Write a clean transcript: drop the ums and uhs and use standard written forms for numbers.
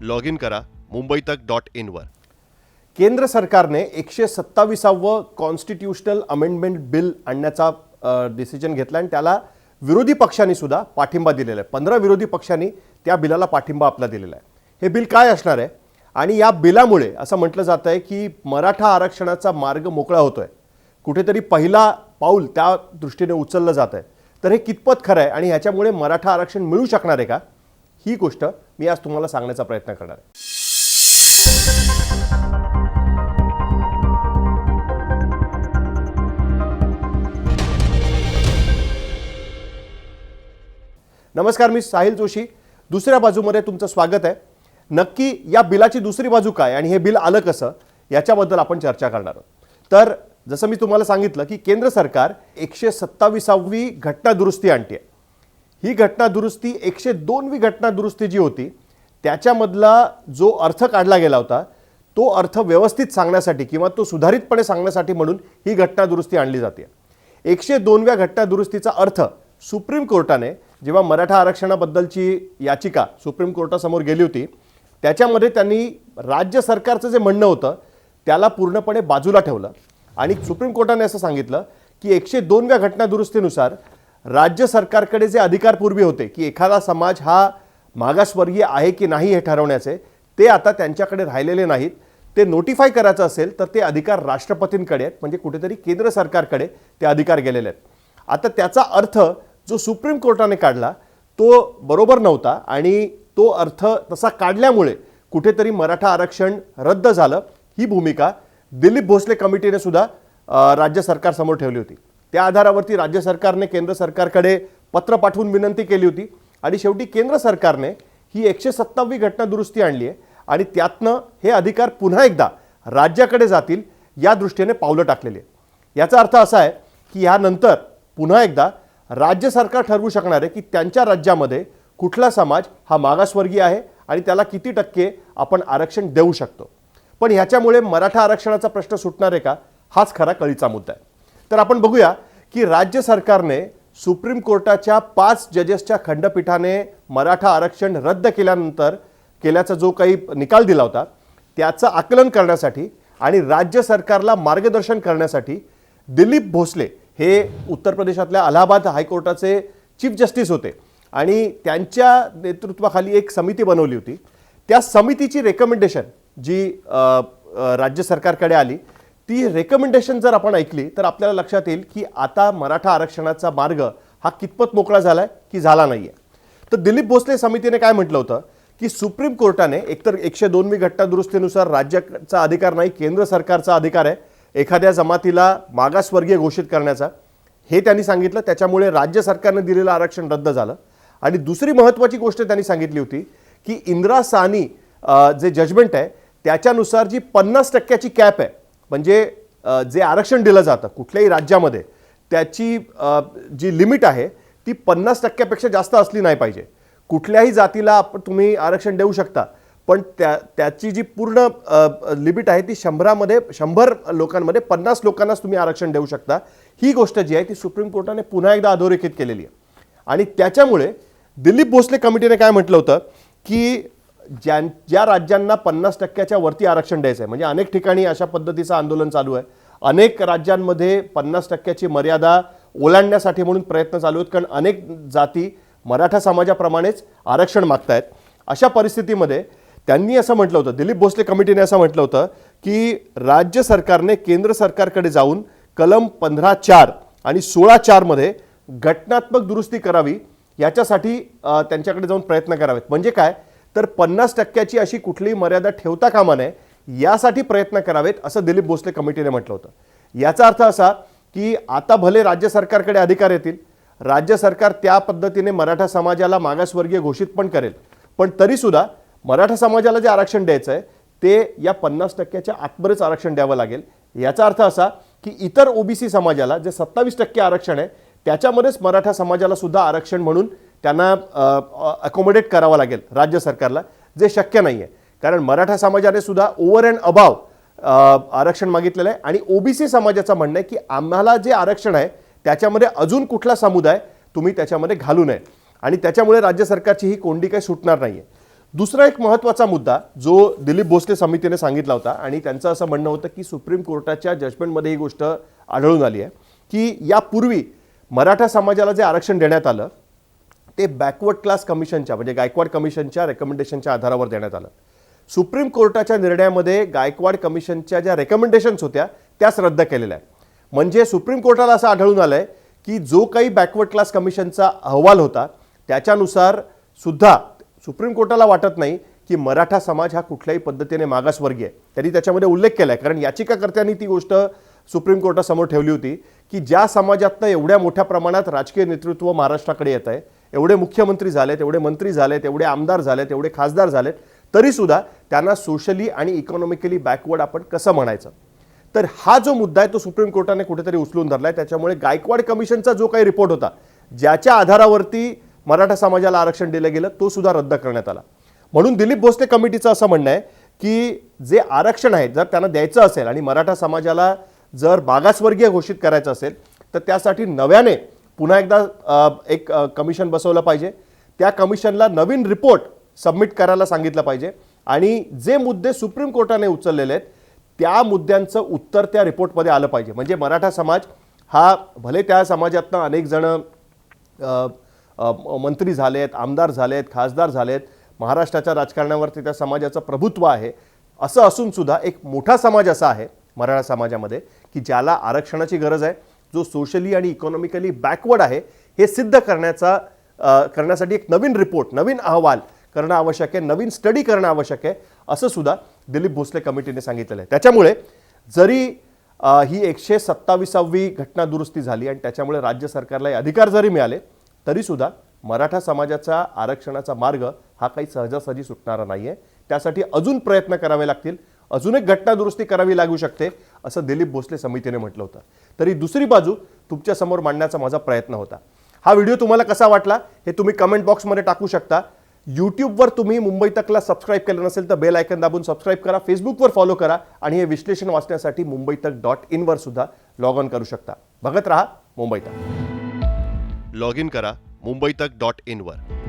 Log in करा मुंबईतक.in वर। केंद्र सरकारने 127वे कॉन्स्टिट्यूशनल अमेंडमेंट बिल आणण्याचा डिसिजन घेतला आणि त्याला विरोधी पक्षांनी सुद्धा पाठिंबा दिलेला आहे। 15 विरोधी पक्षांनी त्या बिलाला पाठिंबा आपला दिलेला आहे। हे बिल काय असणार आहे आणि या बिलामुळे असं म्हटलं जात आहे की मराठा आरक्षणाचा मार्ग मोकळा होतोय, कुठेतरी पहिला पाऊल त्या दृष्टीने उचललं जात आहे। तर हे कितपत खरं आहे आणि ह्याच्यामुळे मराठा आरक्षण मिळू शकणार आहे का, ही गोष्ट मी आज तुम्हाला सांगण्याचा प्रयत्न करणार आहे। नमस्कार, मी साहिल जोशी, दुसऱ्या बाजूमध्ये तुमचं स्वागत आहे। नक्की या बिलाची दुसरी बाजू काय आणि हे बिल आलं कसं याच्याबद्दल आपण चर्चा करणार आहोत। तर जसं मी तुम्हाला सांगितलं की केंद्र सरकार 127वी घटना दुरुस्ती आणते। ही घटना दुरुस्ती 102वी घटना दुरुस्ती जी होती त्याच्यामधला जो अर्थ काढला गेला होता तो अर्थ व्यवस्थित सांगण्यासाठी किंवा तो सुधारितपणे सांगण्यासाठी म्हणून ही घटना दुरुस्ती आणली जाते। 102व्या घटना दुरुस्तीचा अर्थ सुप्रीम कोर्टाने जेव्हा मराठा आरक्षणाबद्दलची याचिका सुप्रीम कोर्टासमोर गेली होती त्याच्यामध्ये त्यांनी राज्य सरकारचं जे म्हणणं होतं त्याला पूर्णपणे बाजूला ठेवलं आणि सुप्रीम कोर्टाने असं सांगितलं की 102व्या घटना दुरुस्तीनुसार राज्य सरकारकडे जे अधिकार पूर्वी होते की एखादा समाज हा मागासवर्गीय आहे की नाही हे ठरवण्याचे, ते आता त्यांच्याकडे राहिलेले नाहीत। ते नोटिफाय करायचं असेल तर ते अधिकार राष्ट्रपतींकडे आहेत, म्हणजे कुठेतरी केंद्र सरकारकडे ते अधिकार गेलेले आहेत। आता त्याचा अर्थ जो सुप्रीम कोर्टाने काढला तो बरोबर नव्हता आणि तो अर्थ तसा काढल्यामुळे कुठेतरी मराठा आरक्षण रद्द झालं। ही भूमिका दिलीप भोसले कमिटीने सुद्धा राज्य सरकारसमोर ठेवली होती। त्या आधारावरती राज्य सरकारने केंद्र सरकारकडे पत्र पाठवून विनंती केली होती आणि शेवटी केंद्र सरकारने ही 127वी घटना दुरुस्ती आणली आहे आणि त्यातनं हे अधिकार पुन्हा एकदा राज्याकडे जातील या दृष्टीने पावलं टाकलेली आहे। याचा अर्थ असा आहे की यानंतर पुन्हा एकदा राज्य सरकार ठरवू शकणार आहे की त्यांच्या राज्यामध्ये कुठला समाज हा मागासवर्गीय आहे आणि त्याला किती टक्के आपण आरक्षण देऊ शकतो। पण ह्याच्यामुळे मराठा आरक्षणाचा प्रश्न सुटणार आहे का, हाच खरा कळीचा मुद्दा आहे। तर आपण बघूया की राज्य सरकारने सुप्रीम कोर्टाच्या 5 जजेसच्या खंडपीठाने मराठा आरक्षण रद्द केल्यानंतर केल्याचा जो काही निकाल दिला होता त्याचं आकलन करण्यासाठी आणि राज्य सरकारला मार्गदर्शन करण्यासाठी दिलीप भोसले हे उत्तर प्रदेशातल्या अलाहाबाद हायकोर्टाचे चीफ जस्टिस होते आणि त्यांच्या नेतृत्वाखाली एक समिती बनवली होती। त्या समितीची रेकमेंडेशन जी राज्य सरकारकडे आली ती रेकमेंडेशन जर आपण ऐकली तर आपल्याला लक्षात येईल की आता मराठा आरक्षणाचा मार्ग हा कितपत मोकळा झालाय की झाला नाहीये। तर दिलीप भोसले समितीने काय म्हटलं होतं की सुप्रीम कोर्टाने एकतर 102वी घटना दुरुस्तीनुसार राज्याचा अधिकार नाही, केंद्र सरकारचा अधिकार आहे एखाद्या जमातीला मागासवर्गीय घोषित करण्याचा, हे त्यांनी सांगितलं। त्याच्यामुळे राज्य सरकारने दिलेलं आरक्षण रद्द झालं। आणि दुसरी महत्त्वाची गोष्ट त्यांनी सांगितली होती की इंदिरा साहनी जे जजमेंट आहे त्याच्यानुसार जी 50% कॅप आहे, म्हणजे जे आरक्षण दिलं जातं कुठल्याही राज्यामध्ये त्याची जी लिमिट आहे ती 50%पेक्षा जास्त असली नाही पाहिजे। कुठल्याही जातीला तुम्ही आरक्षण देऊ शकता, पण त्याची जी पूर्ण लिमिट आहे ती 100 लोकांमध्ये 50 लोकांनाच तुम्ही आरक्षण देऊ शकता। ही गोष्ट जी आहे ती सुप्रीम कोर्टाने पुन्हा एकदा अधोरेखित केलेली आहे आणि त्याच्यामुळे दिलीप भोसले कमिटीने काय म्हटलं होतं की ज्या राज्यांना 50%च्या वरती आरक्षण द्यायचं आहे, म्हणजे अनेक ठिकाणी अशा पद्धतीचं आंदोलन चालू आहे, अनेक राज्यांमध्ये 50%ची मर्यादा ओलांडण्यासाठी म्हणून प्रयत्न चालू आहेत, कारण अनेक जाती मराठा समाजाप्रमाणेच आरक्षण मागतायत। अशा परिस्थितीमध्ये त्यांनी असं म्हटलं होतं, दिलीप भोसले कमिटीने असं म्हटलं होतं की राज्य सरकारने केंद्र सरकारकडे जाऊन कलम 15(4) आणि 16(4) मध्ये घटनात्मक दुरुस्ती करावी, याच्यासाठी त्यांच्याकडे जाऊन प्रयत्न करावेत। म्हणजे काय तर 50%ची अशी कुठलीही मर्यादा ठेवता कामा नये यासाठी प्रयत्न करावेत असं दिलीप भोसले कमिटीने म्हटलं होतं। याचा अर्थ असा की आता भले राज्य सरकारकडे अधिकार येतील, राज्य सरकार त्या पद्धतीने मराठा समाजाला मागासवर्गीय घोषित पण करेल, पण तरीसुद्धा मराठा समाजाला जे आरक्षण द्यायचं आहे ते या 50%च्या आतमध्येच आरक्षण द्यावं लागेल। याचा अर्थ असा की इतर ओबीसी समाजाला जे 27% आरक्षण आहे त्याच्यामध्येच मराठा समाजाला सुद्धा आरक्षण म्हणून त्यांना अकोमोडेट करावं लागेल राज्य सरकारला, जे शक्य नाही आहे। कारण मराठा समाजाने सुद्धा ओव्हर अँड अबाव आरक्षण मागितलेलं आहे आणि ओबीसी समाजाचं म्हणणं आहे की आम्हाला जे आरक्षण आहे त्याच्यामध्ये अजून कुठला समुदाय तुम्ही त्याच्यामध्ये घालू नये आणि त्याच्यामुळे राज्य सरकारची ही कोंडी काही सुटणार नाहीये। दुसरा एक महत्त्वाचा मुद्दा जो दिलीप भोसले समितीने सांगितला होता आणि त्यांचं असं म्हणणं होतं की सुप्रीम कोर्टाच्या जजमेंटमध्ये ही गोष्ट आढळून आली आहे की यापूर्वी मराठा समाजाला जे आरक्षण देण्यात आलं ते बॅकवर्ड क्लास कमिशनच्या म्हणजे गायकवाड कमिशनच्या रेकमेंडेशनच्या आधारावर देण्यात आलं. सुप्रीम कोर्टाच्या निर्णयामध्ये गायकवाड कमिशनच्या ज्या रेकमेंडेशन्स होत्या त्याच रद्द केलेल्या आहेत. म्हणजे सुप्रीम कोर्टाला असं आढळून आलंय की जो काही बॅकवर्ड क्लास कमिशनचा अहवाल होता त्याच्यानुसार सुद्धा सुप्रीम कोर्टाला वाटत नाही की मराठा समाज हा कुठल्याही पद्धतीने मागासवर्गीय आहे. त्यांनी त्याच्यामध्ये उल्लेख केला आहे कारण याचिकाकर्त्यांनी ती गोष्ट सुप्रीम कोर्टासमोर ठेवली होती की ज्या समाजातनं एवढ्या मोठ्या प्रमाणात राजकीय नेतृत्व महाराष्ट्राकडे येत आहे, एवढे मुख्यमंत्री झालेत, एवढे मंत्री झालेत, एवढे आमदार झालेत, एवढे खासदार झालेत, तरीसुद्धा त्यांना सोशली आणि इकॉनॉमिकली बॅकवर्ड आपण कसं म्हणायचं. तर हा जो मुद्दा आहे तो सुप्रीम कोर्टाने कुठेतरी उचलून धरला आहे. त्याच्यामुळे गायकवाड कमिशनचा जो काही रिपोर्ट होता ज्याच्या आधारावरती मराठा समाजाला आरक्षण दिलं गेलं तो सुद्धा रद्द करण्यात आला. म्हणून दिलीप भोसले कमिटीचं असं म्हणणं आहे की जे आरक्षण आहे जर त्यांना द्यायचं असेल आणि मराठा समाजाला जर मागासवर्गीय घोषित करायचं असेल तर त्यासाठी नव्याने पुन्हा एकदा एक कमिशन बसवलं पाहिजे. त्या कमिशनला नवीन रिपोर्ट सबमिट करायला सांगितलं पाहिजे आणि जे मुद्दे सुप्रीम कोर्टाने उचललेले आहेत त्या मुद्द्यांचं उत्तर त्या रिपोर्टमध्ये आलं पाहिजे. म्हणजे मराठा समाज हा भले त्या समाजातनं अनेक जण मंत्री झालेत, आमदार झालेत, खासदार झालेत, महाराष्ट्राच्या राजकारणावरती त्या समाजाचं प्रभुत्व आहे, असं असून सुद्धा एक मोठा समाज असा आहे मराठा समाजामध्ये की ज्याला आरक्षणाची गरज आहे, जो सोशली आणि इकॉनॉमिकली बॅकवर्ड आहे हे सिद्ध करण्यासाठी एक नवीन रिपोर्ट, नवीन अहवाल करणं आवश्यक आहे, नवीन स्टडी करणं आवश्यक आहे, असं सुद्धा दिलीप भोसले कमिटीने सांगितलेलं आहे. त्याच्यामुळे जरी ही 127वी घटना दुरुस्ती झाली आणि त्याच्यामुळे राज्य सरकारला अधिकार जरी मिळाले तरीसुद्धा मराठा समाजाचा आरक्षणाचा मार्ग हा काही सहजासहजी सुटणारा नाही आहे. त्यासाठी अजून प्रयत्न करावे लागतील, अजून एक घटना दुरुस्ती करावी लागू शकते असं दिलीप भोसले समितीने म्हटलं होतं. तरी दुसरी बाजू तुमच्यासमोर मांडण्याचा माझा प्रयत्न होता. हा व्हिडिओ तुम्हाला कसा वाटला हे तुम्ही कमेंट बॉक्समध्ये टाकू शकता. यूट्यूबवर तुम्ही मुंबई तकला सबस्क्राईब केलं नसेल तर बेल आयकन दाबून सबस्क्राईब करा, फेसबुकवर फॉलो करा आणि हे विश्लेषण वाचण्यासाठी mumbaitak.in वर सुद्धा लॉग ऑन करू शकता. बघत राहा मुंबई तक. लॉग इन करा mumbaitak.in वर.